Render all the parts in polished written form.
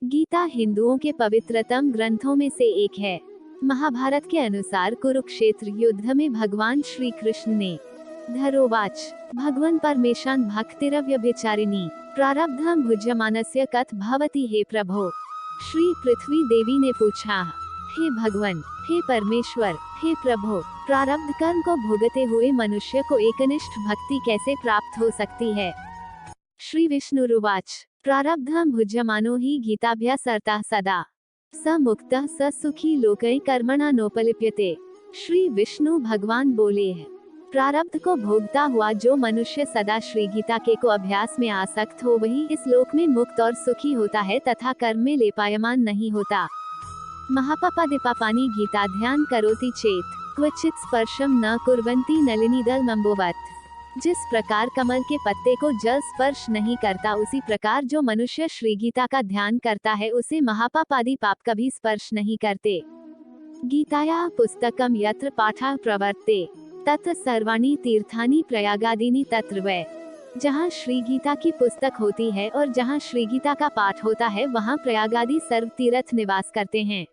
गीता हिंदुओं के पवित्रतम ग्रंथों में से एक है। महाभारत के अनुसार कुरुक्षेत्र युद्ध में भगवान श्री कृष्ण ने धरोवाच भगवन् परमेशान भक्तिरव्यभिचारिणी प्रारब्धम भुज्यमानस्य कथ भवति हे प्रभो। श्री पृथ्वी देवी ने पूछा, हे भगवान, हे परमेश्वर, हे प्रभो, प्रारब्ध कर्म को भोगते हुए मनुष्य को एकनिष्ठ भक्ति कैसे प्राप्त हो सकती है। श्री विष्णुरुवाच प्रारब्धम भुज्यमानो हि गीताभ्यासर्ता सदा स मुक्तः स सुखी लोकै कर्मणा नोपलिप्यते। श्री विष्णु भगवान बोले हैं, प्रारब्ध को भोगता हुआ जो मनुष्य सदा श्री गीता के को अभ्यास में आसक्त हो वही इस लोक में मुक्त और सुखी होता है तथा कर्म में लेपायमान नहीं होता। महापापादिपापानि गीता ध्यान करोति चेत क्वचित स्पर्शम न कुर्वन्ति नलिनीदल मंबोवत। जिस प्रकार कमल के पत्ते को जल स्पर्श नहीं करता उसी प्रकार जो मनुष्य श्री गीता का ध्यान करता है उसे महापापादि पाप कभी स्पर्श नहीं करते। गीताया पुस्तकम यत्र पाठः प्रवर्ते तत्र सर्वाणि तीर्थानि प्रयागादीनि तत्र वै। जहाँ श्री गीता की पुस्तक होती है और जहाँ श्री गीता का पाठ होता है वहाँ प्रयागादि सर्व तीर्थ निवास करते हैं।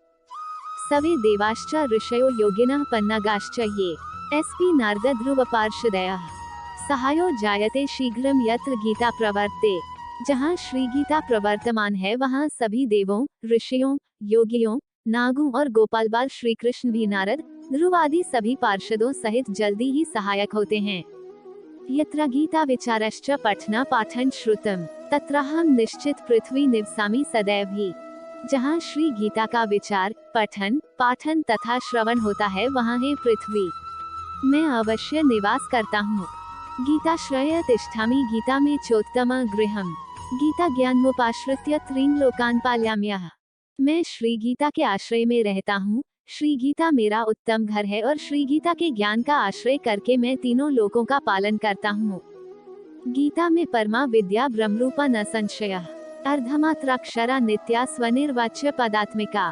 सवे देवाश्च ऋषयो योगिनः पन्नगाश्च ये एसपी नारद ध्रुव पार्षदयः सहायो जायते शीघ्रम यत्र गीता प्रवर्ते। जहाँ श्री गीता प्रवर्तमान है वहाँ सभी देवों, ऋषियों, योगियों, नागों और गोपाल बाल श्री कृष्ण भी नारद, ध्रुव आदि सभी पार्षदों सहित जल्दी ही सहायक होते हैं। यत्र गीता विचारश्च पठना पाठन श्रुतम तत्राहम निश्चित पृथ्वी निवसामि सदैव ही। जहाँ श्री गीता का विचार, पठन, पाठन तथा श्रवण होता है वहाँ है पृथ्वी, मैं अवश्य निवास करता हूँ। गीताश्रय तिष्ठामि गीता में चोत्तम गृहम गीता ज्ञानमुपाश्रित्य त्रीन लोकान पालयाम्यः। मैं श्री गीता के आश्रय में रहता हूँ। श्री गीता मेरा उत्तम घर है और श्री गीता के ज्ञान का आश्रय करके मैं तीनों लोकों का पालन करता हूँ। गीता में परमा विद्या ब्रह्मरूपा न संशयः अर्धमात्राक्षरा नित्या स्वनिर्वाच्य पदात्मिका।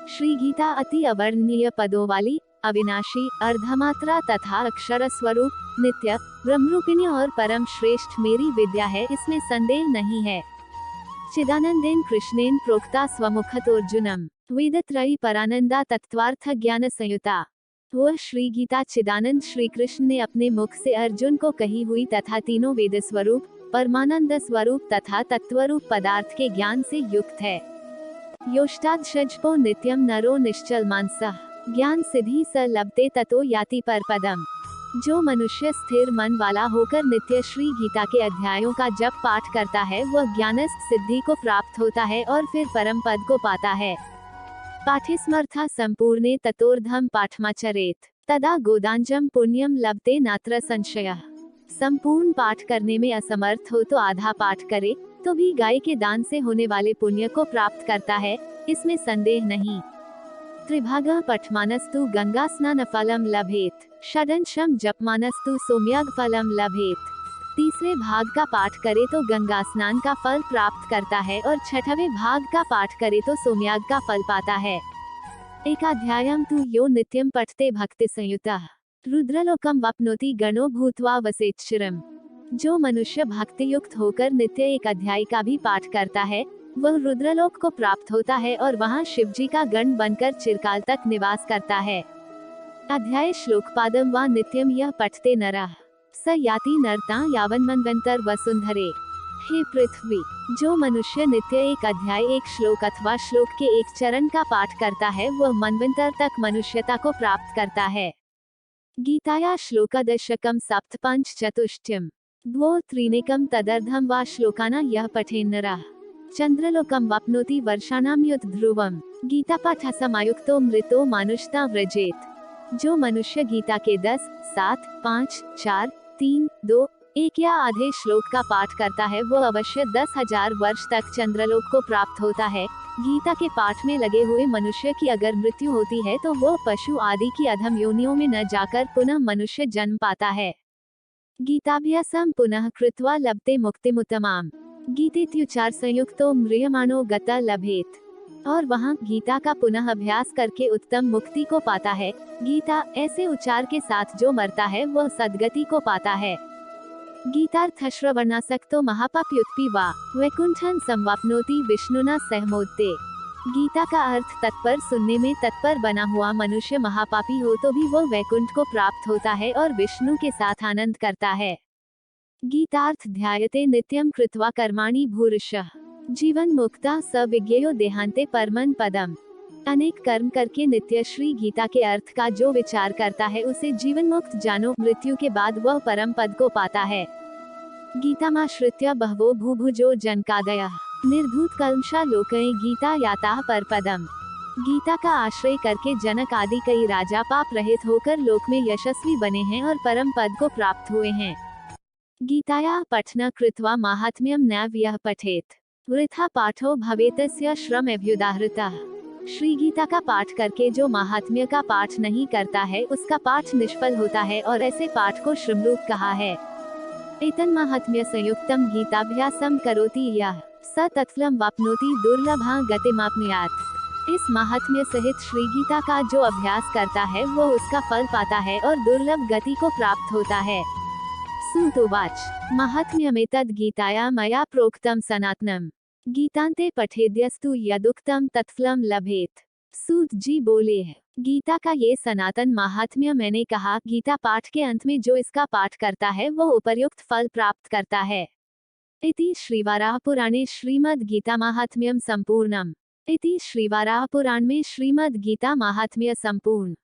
श्री गीता अति अवर्णनीय पदों वाली, अविनाशी, अर्धमात्रा तथा अक्षर स्वरूप, नित्य, ब्रह्मरूपिणी और परम श्रेष्ठ मेरी विद्या है, इसमें संदेह नहीं है। चिदानंदेन कृष्णेन प्रोक्ता स्वमुखतोर्जुनम वेदत्रयी परानंदा तत्वार्थ ज्ञान संयुता। वह श्री गीता चिदानंद श्री कृष्ण ने अपने मुख से अर्जुन को कही हुई तथा तीनों वेद स्वरूप, परमानंद स्वरूप तथा तत्वरूप पदार्थ के ज्ञान से युक्त है। योष्टाद षज्पो नित्यम नरो निश्चल मानसः ज्ञान सिद्धि स लभते ततो याति पर पदम। जो मनुष्य स्थिर मन वाला होकर नित्य श्री गीता के अध्यायों का जप पाठ करता है वह ज्ञानस्थ सिद्धि को प्राप्त होता है और फिर परम पद को पाता है। पाठे स्मर्था संपूर्णे ततोर्धम पाठमाचरेत तदा गोदांजम पुण्यम लभते नात्र संशयः। संपूर्ण पाठ करने में असमर्थ हो तो आधा पाठ करे तो भी गाय के दान से होने वाले पुण्य को प्राप्त करता है, इसमें संदेह नहीं। त्रिभागः पठमानस्तु गंगा स्नान फलम लभेत षडंशम जपमानस्तु सोम्याग फलम लभेत। तीसरे भाग का पाठ करे तो गंगा स्नान का फल प्राप्त करता है और छठवें भाग का पाठ करे तो सोम्याग का फल पाता है। एकाध्यायम तु यो नित्यम पठते भक्ति संयुतः रुद्रलोकम वाप्नोति गणो भूत्वा वसेच्छिरम। जो मनुष्य भक्ति युक्त होकर नित्य एक अध्याय का भी पाठ करता है वह रुद्रलोक को प्राप्त होता है और वहाँ शिवजी का गण बनकर चिरकाल तक निवास करता है। अध्याय श्लोकपादम वा नित्यम यह पठते नरः स याति नरता यावन्मन्वन्तर वसुंधरे। हे पृथ्वी, जो मनुष्य नित्य एक अध्याय, एक श्लोक अथवा श्लोक के एक चरण का पाठ करता है वह मनवंतर तक मनुष्यता को प्राप्त करता है। गीताया श्लोकादशकम सप्तपंच चतुष्टयम द्वौ त्रीनेकम तदर्धम वा श्लोकाना यह पठेन्नरः चंद्रलोकम वाप्नोति वर्षाणाम युत ध्रुवम गीता पाठ समायुक्तो मृतो मानुषता व्रजेत। जो मनुष्य गीता के 10, 7, 5, 4, 3, 2, 1 या आधे श्लोक का पाठ करता है वो अवश्य 10,000 वर्ष तक चंद्रलोक को प्राप्त होता है। गीता के पाठ में लगे हुए मनुष्य की अगर मृत्यु होती है तो वो पशु आदि की अधम योनियों में न जाकर पुनः मनुष्य जन्म पाता है। गीताभ्यासम पुनः कृत्वा लभते मुक्तिमुत्तमाम गीतेत्युच्चार संयुक्तो म्रियमाणो गता लभेत। और वहाँ गीता का पुनः अभ्यास करके उत्तम मुक्ति को पाता है। गीता ऐसे उच्चार के साथ जो मरता है वह सद्गति को पाता है। गीतार्थश्रवणासक्तो महापापयुक्ति वा वैकुंठं संवाप्नोति विष्णुना सहमोत्ते। गीता का अर्थ तत्पर सुनने में तत्पर बना हुआ मनुष्य महापापी हो तो भी वो वैकुंठ को प्राप्त होता है और विष्णु के साथ आनंद करता है। गीतार्थ ध्यायते नित्यं कृत्वा कर्माणि भूरिशः जीवन मुक्ता स विज्ञेयो देहांते परमं पदम। अनेक कर्म करके नित्य श्री गीता के अर्थ का जो विचार करता है उसे जीवन मुक्त जानो, मृत्यु के बाद वह परम पद को पाता है। गीतामाश्रित्य बहवो भूभुजो जनकादयः निर्धूत कल्मषा लोकये गीता याताः परपदम। गीता का आश्रय करके जनक आदि कई राजा पाप रहित होकर लोक में यशस्वी बने हैं और परम पद को प्राप्त हुए हैं। गीतायाः पठन कृत्वा माहात्म्यं नैव पठेत वृथा पाठो भवेतस्य श्रमभ्युदाहृतः। श्री गीता का पाठ करके जो महात्म्य का पाठ नहीं करता है उसका पाठ निष्फल होता है और ऐसे पाठ को श्रमरूप कहा है। एतन्माहात्म्य संयुक्तम गीताभ्यासम करोति यः स तत्फलं वाप्नोति दुर्लभा गतिमाप्नुयात्। इस महात्म्य सहित श्री गीता का जो अभ्यास करता है वो उसका फल पाता है और दुर्लभ गति को प्राप्त होता है। सूत उवाच महात्म्यमेतद् गीताया मया प्रोक्तम सनातनम गीतांते पठेद्यस्तु यदुक्तम तत्फलम लभेत। सूत जी बोले, गीता का ये सनातन महात्म्य मैंने कहा, गीता पाठ के अंत में जो इसका पाठ करता है वो उपर्युक्त फल प्राप्त करता है। इति श्रीवराह पुराणे श्रीमद् गीता महात्म्यम संपूर्णम। इति श्रीवराह पुराण में श्रीमद् गीता महात्म्य संपूर्ण।